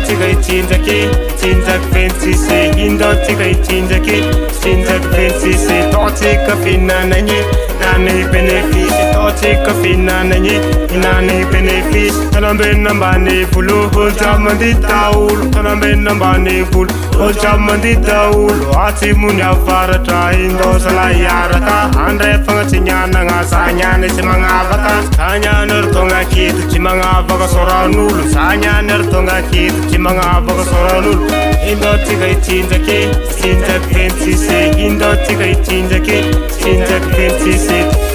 tsika hitsinjaky tsinjaky 26 indao tsika hitsinjaky tsinjaky 26 taotsika fihinanagny nany bénéfice taotsika fihinanagny inany bénéfice tanambena ambany volo olo jiaby mandita olo tanambena ambany volo olo jiaby mandita olo atsimony avaratra indao zalahy hiaraka andray fagnatsinyanagna zanyany tsy magnavaka zanyany ry tonga kito tsy magnavaka soran'olo zanyany ry tonga kito tsy magnavaka soran'olo indao tsika hitsinjaky tsinjaky 26 indao tsika hitsinjaky tsinjaky 26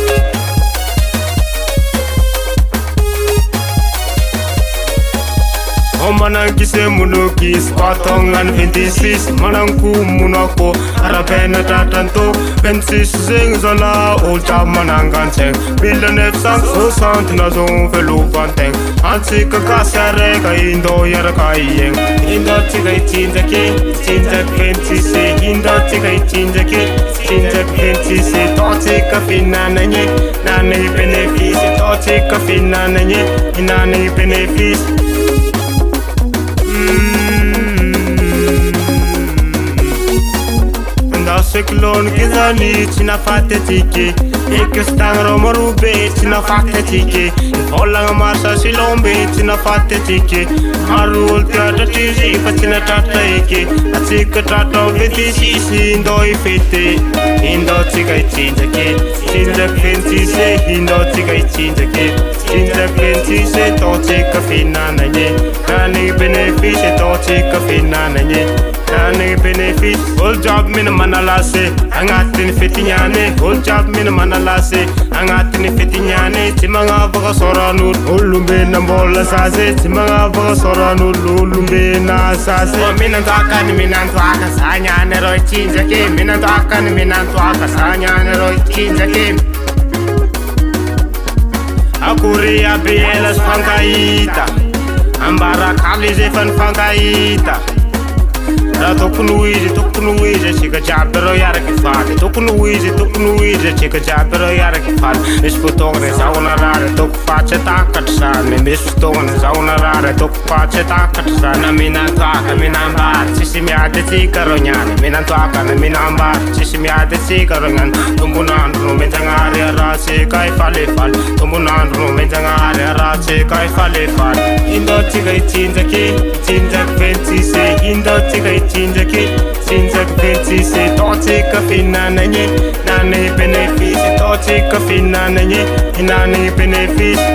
manangise munokis kwatongan 26 manangku munako arabena tatanto 26 zeng zala olcha manangan seng bila 960 na zon velu banteng antsika kasarega indo yarakayeng indo tsika hitsinjaky tsinjaky 26 indo tsika hitsinjaky tsinjaky 26 taotsika fihinanagny nany bénéfice taotsika fihinanagny inany bénéfice Cyclone kizani china fate tiki ikistangro marube china fate tiki olanga marsa silombe china fate tiki arul teatra tizi pachina tata iki atsika tata vetisi indo ifete indo tsika hitsinjaky tsinjaky 26 indo tsika hitsinjaky tsinjaky 26 taotsika fihinanagny nany bénéfice taotsika fihinanagny nany bénéfice olo jiaby mina manalase agnatiny fetignane olo jiaby mina manalase agnatiny fetignane tsy magnavaka soran'olo olombena mbola zaze tsy magnavaka soran'olo olombena zaze minantoakany minantoaka zanyany ro hitsinjaky minantoakany minantoaka zanyany ro hitsinjaky akory aby ela sy fankahita ambarak'aly izy efa nifankahita raha tokony hoizy tsika jiaby reo iaraky faly tokony hoizy tsika jiaby reo iaraky faly misy fotoagna izahona rary toko fatsy atakatra zany misy fotoagna izahona rary toko fatsy atakatra zany na minantoaka minambary tsisy miady atsika reo niany minantoaka na minambary tsisy miady atsika reo niany tombonandro no menjagnary aratsika ifalefaly tombonandro no menjagnary aratsika ifalefaly indao tsika hitsinjaky tsinjaky 26 indao tsika hitsinjaky tsinjaky 26 taotsika fihinanagny nany bénéfice taotsika fihinanagny inany bénéfice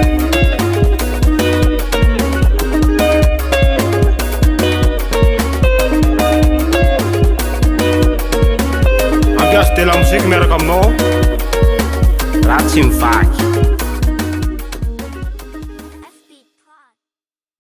ampiasy de la musique miaraka aminao raha tsy mivaky